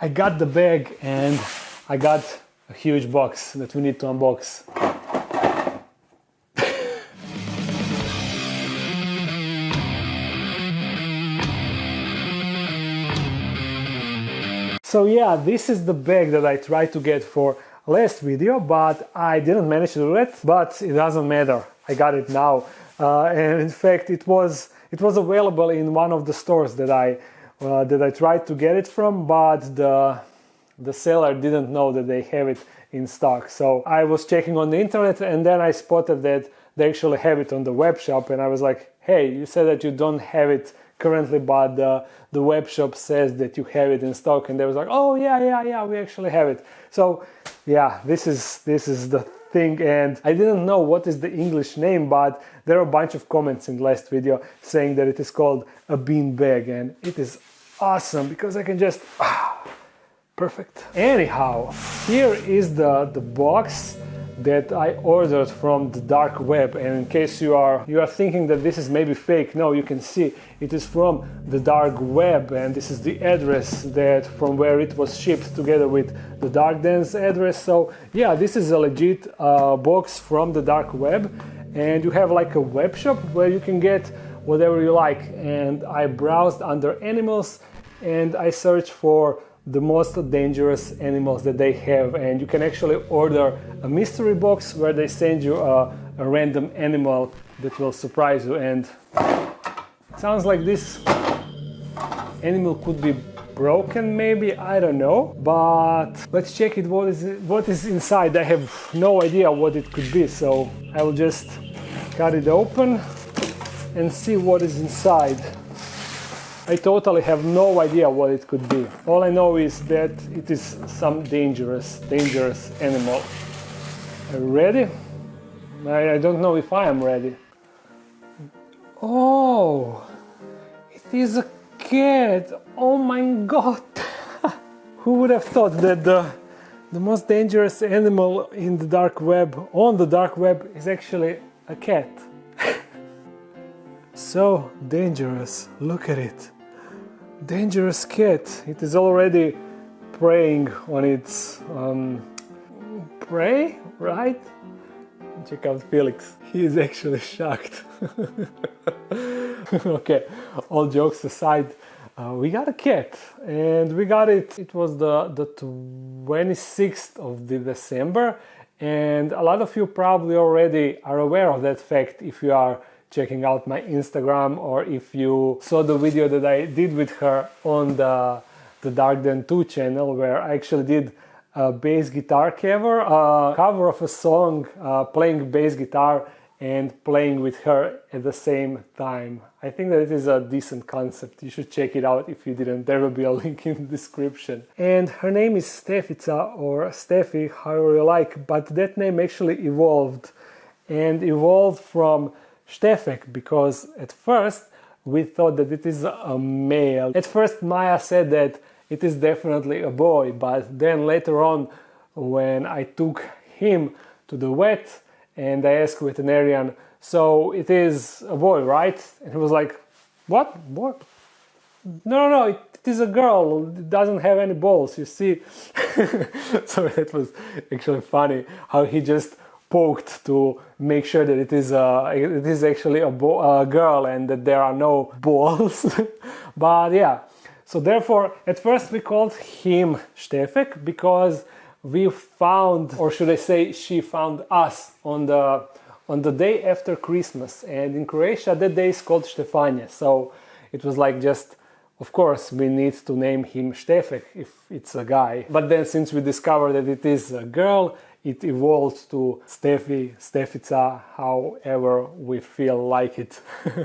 I got the bag and I got a huge box that we need to unbox. So yeah, this is the bag that I tried to get for last video, but I didn't manage to do it, but it doesn't matter. I got it now. And in fact, it was available in one of the stores that I tried to get it from, but the seller didn't know that they have it in stock. So I was checking on the internet and then I spotted that they actually have it on the web shop, and I was like, hey, you said that you don't have it currently, but the web shop says that you have it in stock. And they was like, oh yeah, we actually have it. So yeah, this is the thing, and I didn't know what is the English name, but there are a bunch of comments in the last video saying that it is called a bean bag, and it is awesome because I can just perfect. Anyhow, here is the box that I ordered from the dark web, and in case you are thinking that this is maybe fake, no, you can see it is from the dark web, and this is the address that from where it was shipped together with the Dark Dance address. So yeah, this is a legit box from the dark web, and you have like a web shop where you can get whatever you like. And I browsed under animals and I searched for the most dangerous animals that they have, and you can actually order a mystery box where they send you a random animal that will surprise you. And it sounds like this animal could be broken, maybe, I don't know, but let's check it. What is inside? I have no idea what it could be, so I will just cut it open and see what is inside. I totally have no idea what it could be. All I know is that it is some dangerous animal. Are you ready? I don't know if I am ready. Oh, it is a cat. Oh my god. Who would have thought that the most dangerous animal in the dark web, on the dark web, is actually a cat. So dangerous. Look at it. Dangerous cat. It is already preying on its prey, right? Check out Felix. He is actually shocked. Okay, all jokes aside, we got a cat, and we got it. It was the 26th of December, and a lot of you probably already are aware of that fact if you are checking out my Instagram, or if you saw the video that I did with her on the Dark Den 2 channel, where I actually did a bass guitar cover of a song, playing bass guitar and playing with her at the same time. I think that it is a decent concept. You should check it out if you didn't. There will be a link in the description. And her name is Stefica, or Steffi, however you like, but that name actually evolved from Stefek, because at first we thought that it is a male. At first Maya said that it is definitely a boy, but then later on, when I took him to the vet and I asked veterinarian, so it is a boy, right? And he was like, what? No, it is a girl. It doesn't have any balls, you see. So that was actually funny how he just poked to make sure that it is actually a girl and that there are no balls. But yeah, so therefore at first we called him Stefek because we found, or should I say she found us on the day after Christmas, and in Croatia that day is called Stefanje. So it was like, just of course we need to name him Stefek if it's a guy. But then since we discovered that it is a girl, it evolved to Steffi, Stefica, however we feel like it.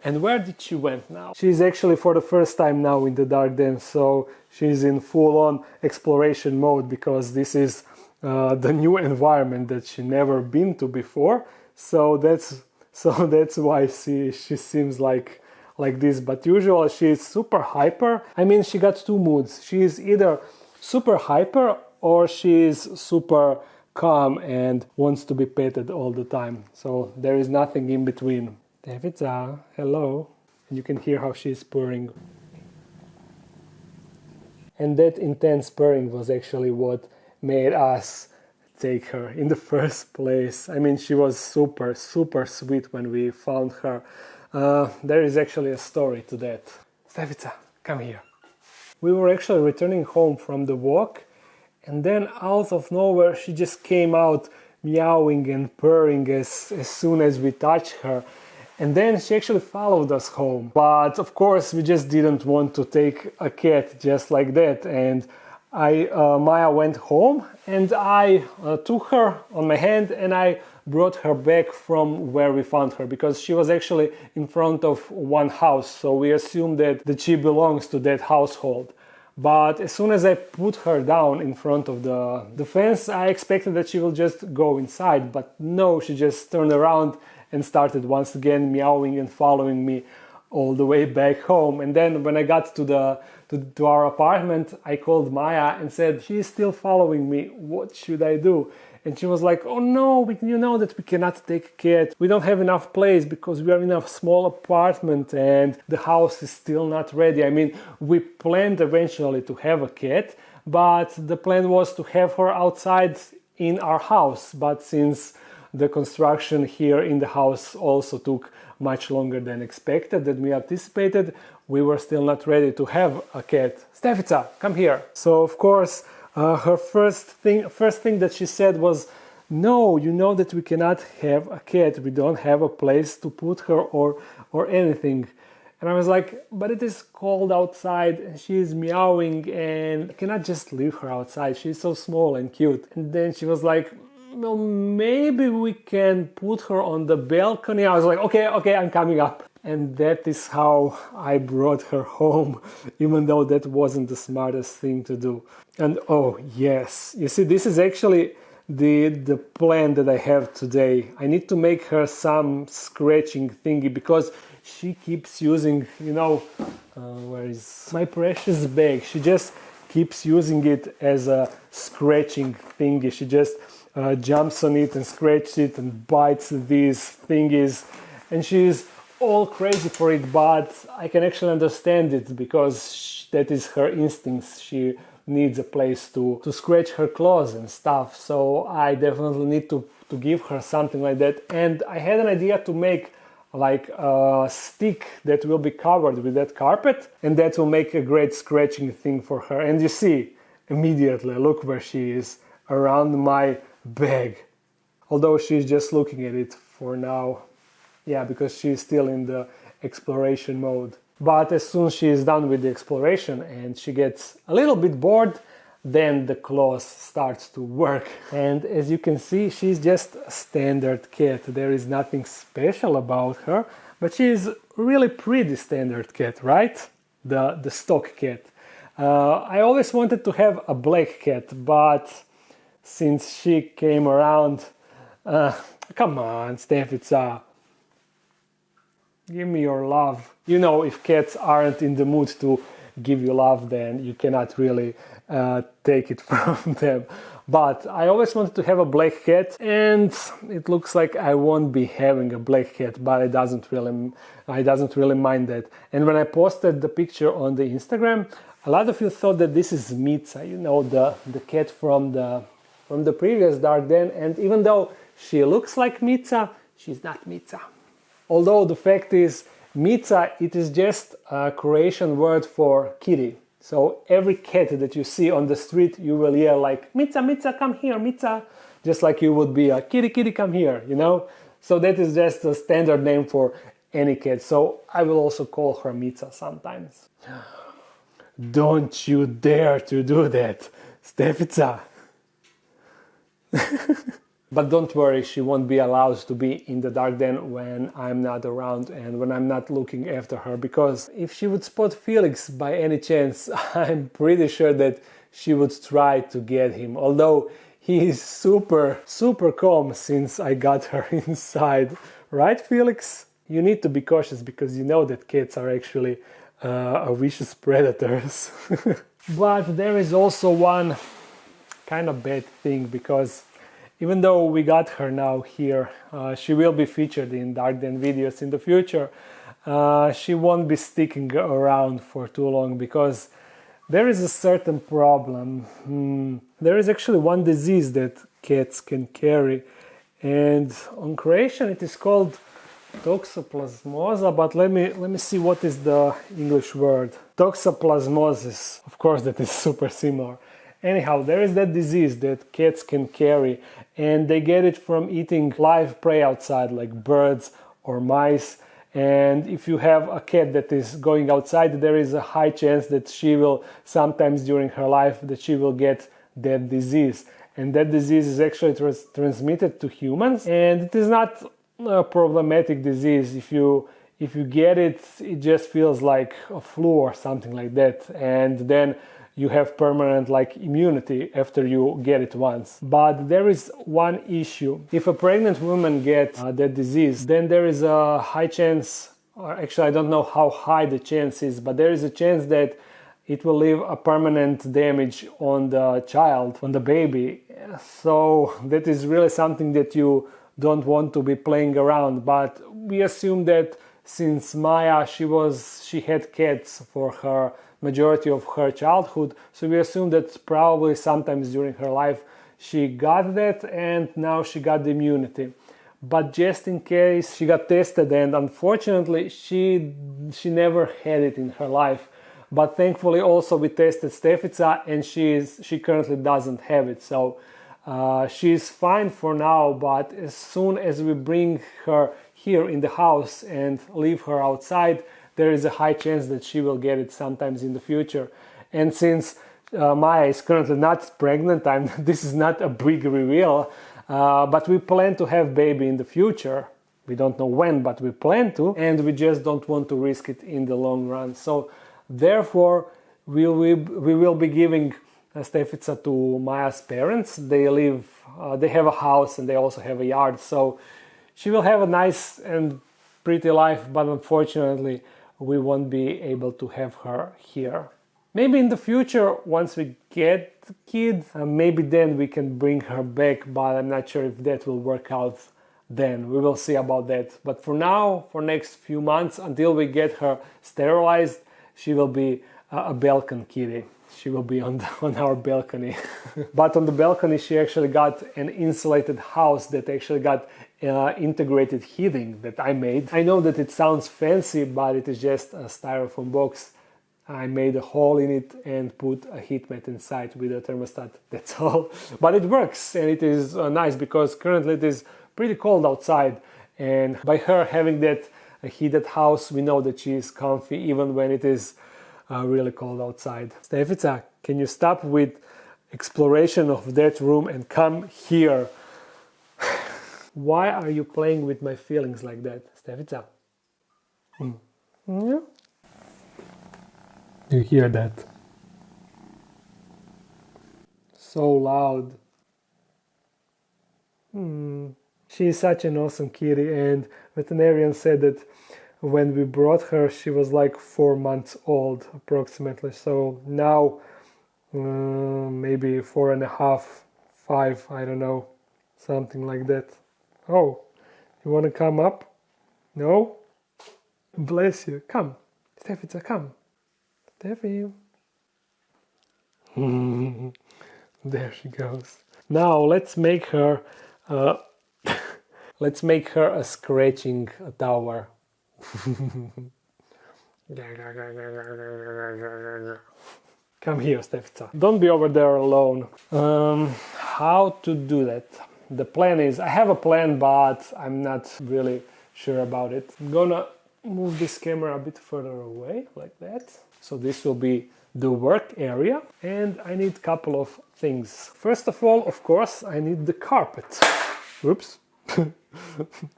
And where did she went now? She's actually for the first time now in the Dark Den, so she's in full-on exploration mode, because this is the new environment that she never been to before. So that's why she seems like this. But usually she's super hyper. I mean, she got two moods. She's either super hyper or she's super calm and wants to be petted all the time. So there is nothing in between. Stefica, hello. And you can hear how she's purring. And that intense purring was actually what made us take her in the first place. I mean, she was super, super sweet when we found her. There is actually a story to that. Stefica, come here. We were actually returning home from the walk, and then out of nowhere she just came out meowing and purring as soon as we touched her. And then she actually followed us home. But of course we just didn't want to take a cat just like that. And Maya went home, and I took her on my hand and I brought her back from where we found her, because she was actually in front of one house. So we assumed that she belongs to that household. But as soon as I put her down in front of the fence, I expected that she will just go inside. But no, she just turned around and started once again meowing and following me all the way back home. And then when I got to our apartment, I called Maya and said, she's still following me, what should I do? And she was like, oh no, you know that we cannot take a cat. We don't have enough place because we are in a small apartment and the house is still not ready. I mean, we planned eventually to have a cat, but the plan was to have her outside in our house. But since the construction here in the house also took much longer than expected, than we anticipated, we were still not ready to have a cat. Stefica, come here. So of course, her first thing that she said was, no, you know that we cannot have a cat. We don't have a place to put her or anything. And I was like, but it is cold outside and she is meowing and I cannot just leave her outside. She's so small and cute. And then she was like, well, maybe we can put her on the balcony. I was like, okay, I'm coming up. And that is how I brought her home, even though that wasn't the smartest thing to do. And oh yes, you see, this is actually the plan that I have today. I need to make her some scratching thingy because she keeps using, where is my precious bag? She just keeps using it as a scratching thingy. She just jumps on it and scratches it and bites these thingies, and she's all crazy for it, but I can actually understand it because that is her instincts. She needs a place to scratch her claws and stuff, so I definitely need to give her something like that. And I had an idea to make like a stick that will be covered with that carpet, and that will make a great scratching thing for her. And you see, immediately, look where she is, around my bag. Although she's just looking at it for now. Yeah, because she's still in the exploration mode. But as soon as she is done with the exploration and she gets a little bit bored, then the claws starts to work. And as you can see, she's just a standard cat. There is nothing special about her, but she is really pretty standard cat, right? The stock cat. I always wanted to have a black cat, but since she came around, come on, Stefica. Give me your love. You know, if cats aren't in the mood to give you love, then you cannot really take it from them. But I always wanted to have a black cat, and it looks like I won't be having a black cat, but I doesn't really mind that. And when I posted the picture on the Instagram, a lot of you thought that this is Mitza, the cat from the previous Dark Den, and even though she looks like Mitza, she's not Mitza. Although the fact is, Mitza, it is just a Croatian word for kitty. So every cat that you see on the street, you will yell like, Mitza, Mitza, come here, Mitza. Just like you would be a kitty, kitty, come here, So that is just a standard name for any cat. So I will also call her Mitza sometimes. Don't you dare to do that, Stefica. But don't worry, she won't be allowed to be in the Dark Den when I'm not around and when I'm not looking after her, because if she would spot Felix by any chance, I'm pretty sure that she would try to get him, although he is super, super calm since I got her inside. Right, Felix? You need to be cautious because you know that cats are actually vicious predators. But there is also one kind of bad thing, because even though we got her now here, she will be featured in Dark Den videos in the future. She won't be sticking around for too long because There is a certain problem. There is actually one disease that cats can carry, and on Croatian it is called toxoplasmosa, but let me see what is the English word. Toxoplasmosis. Of course, that is super similar. Anyhow, there is that disease that cats can carry, and they get it from eating live prey outside, like birds or mice. And if you have a cat that is going outside, there is a high chance that she will, sometimes during her life, that she will get that disease. And that disease is actually transmitted to humans, and it is not a problematic disease. If you get it, it just feels like a flu or something like that, and then you have permanent like immunity after you get it once. But there is one issue. If a pregnant woman gets that disease, then there is a high chance, or actually I don't know how high the chance is, but there is a chance that it will leave a permanent damage on the child, on the baby. So that is really something that you don't want to be playing around. But we assume that since Maya, she had cats for her majority of her childhood, so we assume that probably sometimes during her life she got that, and now she got the immunity. But just in case, she got tested, and unfortunately she never had it in her life. But thankfully also we tested stefica, and she currently doesn't have it. So she's fine for now, but as soon as we bring her here in the house and leave her outside, there is a high chance that she will get it sometimes in the future. And since Maya is currently not pregnant, this is not a big reveal, but we plan to have baby in the future. We don't know when, but we plan to, and we just don't want to risk it in the long run. So therefore, we will be giving stefica to Maya's parents. They have a house and they also have a yard, so she will have a nice and pretty life, but unfortunately we won't be able to have her here. Maybe in the future, once we get the kid, maybe then we can bring her back, but I'm not sure if that will work out then. We will see about that. But for now, for next few months, until we get her sterilized, she will be a balcony kitty. She will be on our balcony. But on the balcony, she actually got an insulated house that actually got integrated heating that I made. I know that it sounds fancy, but it is just a styrofoam box. I made a hole in it and put a heat mat inside with a thermostat. That's all. But it works, and it is nice because currently it is pretty cold outside. And by her having that heated house, we know that she is comfy even when it is really cold outside. Stefica, can you stop with exploration of that room and come here? Why are you playing with my feelings like that, Stefica? Yeah. You hear that? So loud. She is such an awesome kitty, and veterinarian said that when we brought her, she was like 4 months old approximately. So now maybe 4.5, 5, I don't know, something like that. Oh, you want to come up? No? Bless you. Come. Stefica, come. Steffi. There she goes. Now let's make her a scratching tower. Come here, Stefica. Don't be over there alone. How to do that? The plan is, I have a plan, but I'm not really sure about it. I'm gonna move this camera a bit further away, like that. So this will be the work area, and I need a couple of things. First of all, of course, I need the carpet. Oops.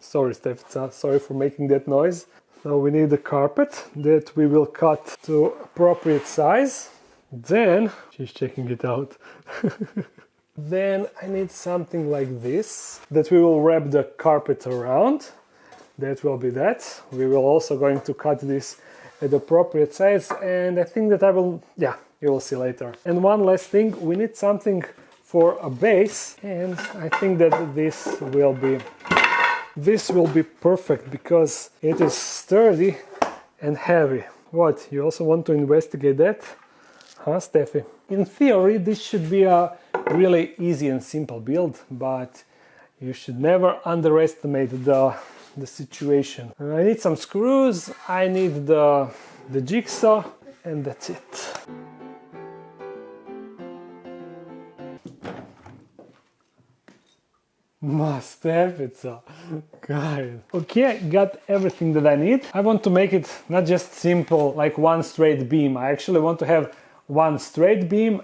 Sorry, Stefica, sorry for making that noise. So we need the carpet that we will cut to appropriate size. Then, she's checking it out. Then I need something like this that we will wrap the carpet around. That will be that. We will also going to cut this at the appropriate size, and I think that you will see later. And one last thing, we need something for a base, and I think that this will be perfect because it is sturdy and heavy. What, you also want to investigate that? huh, Steffi? In theory, this should be a really easy and simple build, but you should never underestimate the situation. I need some screws, I need the jigsaw, and that's it. Stefica, God. Okay, got everything that I need. I want to make it not just simple, like one straight beam. I actually want to have one straight beam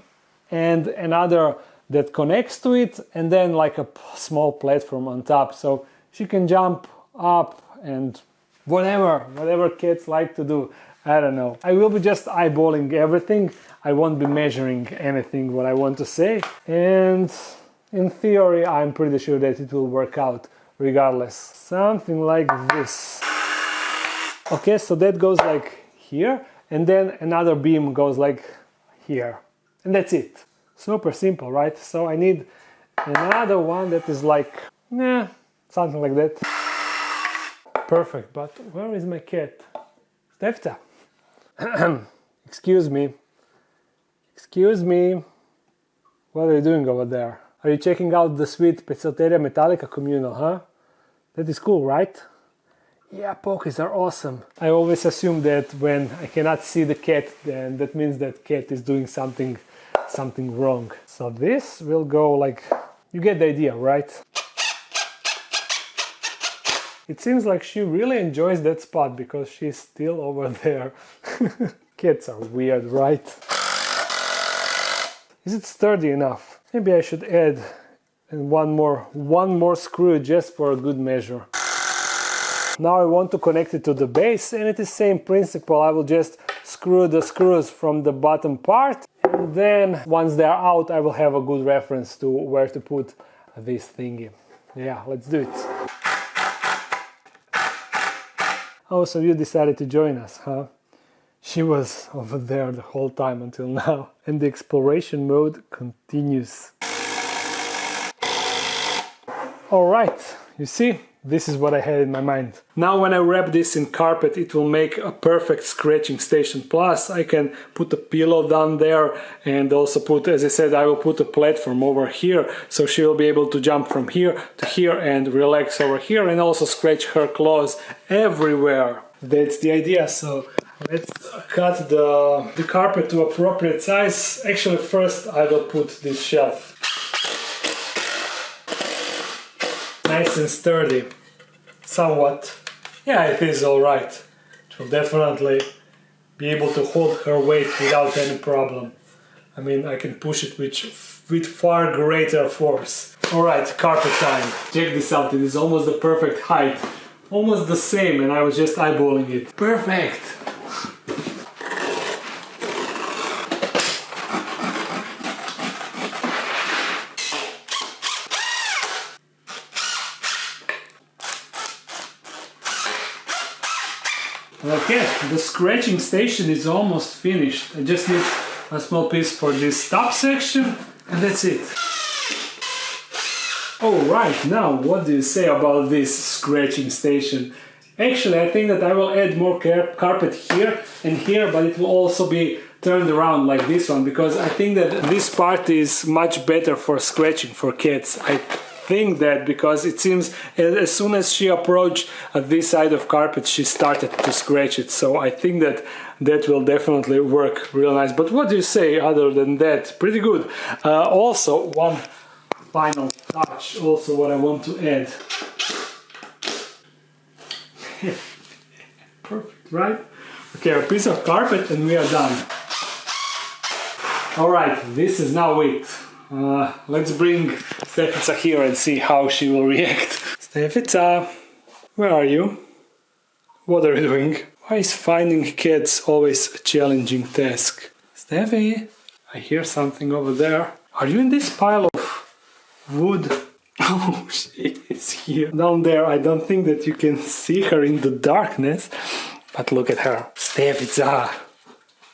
and another that connects to it, and then like a small platform on top, so she can jump up and whatever kids like to do. I don't know. I will be just eyeballing everything. I won't be measuring anything what I want to say, and in theory, I'm pretty sure that it will work out regardless. Something like this. Okay, so that goes like here, and then another beam goes like here. And that's it. Super simple, right? So I need another one that is like, something like that. Perfect, but where is my cat? Stefta. Excuse me. Excuse me. What are you doing over there? Are you checking out the sweet Pizzoteria Metallica communal, huh? That is cool, right? Yeah, pokies are awesome. I always assume that when I cannot see the cat, then that means that cat is doing something wrong. So this will go like, you get the idea, right? It seems like she really enjoys that spot because she's still over there. Cats are weird, right? Is it sturdy enough? Maybe I should add one more screw just for a good measure. Now I want to connect it to the base, and it is same principle. I will just screw the screws from the bottom part, and then once they are out, I will have a good reference to where to put this thingy. Yeah, let's do it. Oh, so you decided to join us, huh? She was over there the whole time until now, and the exploration mode continues. Alright, you see, this is what I had in my mind. Now when I wrap this in carpet, it will make a perfect scratching station. Plus I can put a pillow down there, and also put, as I said, I will put a platform over here, so she will be able to jump from here to here and relax over here, and also scratch her claws everywhere. That's the idea. So let's cut the carpet to appropriate size. Actually, first I will put this shelf. Nice and sturdy. Somewhat. Yeah, it is alright. It will definitely be able to hold her weight without any problem. I mean, I can push it with far greater force. Alright, carpet time. Check this out, it is almost the perfect height. Almost the same, and I was just eyeballing it. Perfect! Okay, the scratching station is almost finished. I just need a small piece for this top section, and that's it. Alright, now what do you say about this scratching station? Actually, I think that I will add more carpet here and here, but it will also be turned around like this one, because I think that this part is much better for scratching for cats. I think that because it seems as soon as she approached this side of carpet, she started to scratch it. So I think that that will definitely work real nice. But what do you say other than that? Pretty good. Also, one final touch, also what I want to add. Perfect, right? Okay, a piece of carpet and we are done. Alright, this is now it. Let's bring Stefica here and see how she will react. Stefica, where are you? What are you doing? Why is finding cats always a challenging task? Steffi, I hear something over there. Are you in this pile of wood? Oh, she is here. Down there, I don't think that you can see her in the darkness, but look at her. Stefica,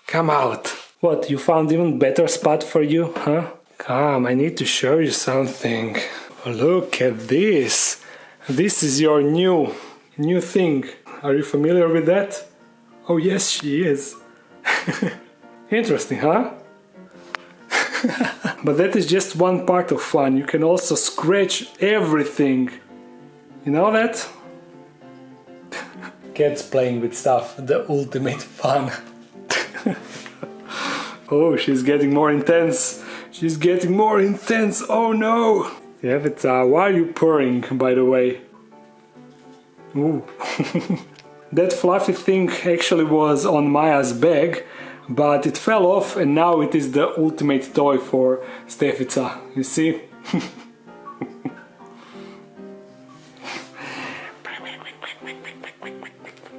come out. What, you found even better spot for you, huh? Come, I need to show you something. Look at this. This is your new thing. Are you familiar with that? Oh yes, she is. Interesting, huh? But that is just one part of fun. You can also scratch everything. You know that? Cats playing with stuff, the ultimate fun. Oh, she's getting more intense. She's getting more intense. Oh no! Yeah, but why are you purring, by the way? Ooh. That fluffy thing actually was on Maya's bag, but it fell off and now it is the ultimate toy for Stefica. You see?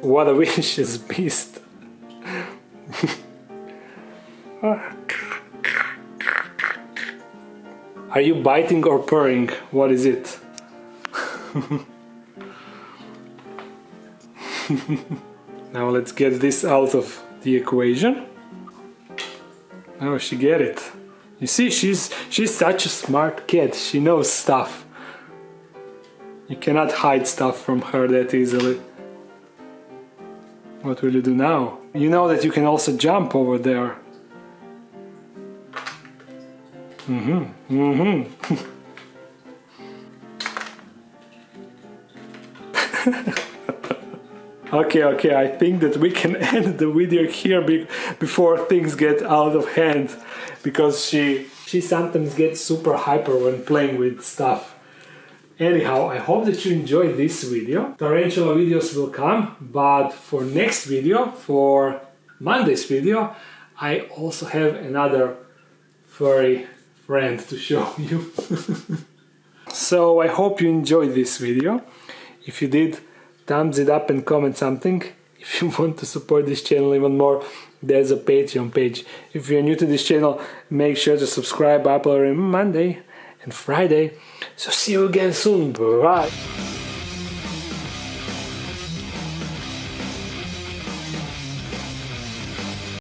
What a vicious beast. Are you biting or purring? What is it? Now let's get this out of the equation. Oh, she get it. You see, she's such a smart cat. She knows stuff. You cannot hide stuff from her that easily. What will you do now? You know that you can also jump over there. Okay, I think that we can end the video here before things get out of hand, because she sometimes gets super hyper when playing with stuff. Anyhow, I hope that you enjoyed this video. Tarantula videos will come, but for next video, for Monday's video, I also have another furry friend to show you. So I hope you enjoyed this video. If you did, thumbs it up and comment something. If you want to support this channel even more, there's a Patreon page. If you're new to this channel, make sure to subscribe. I upload every Monday and Friday. So see you again soon. Bye.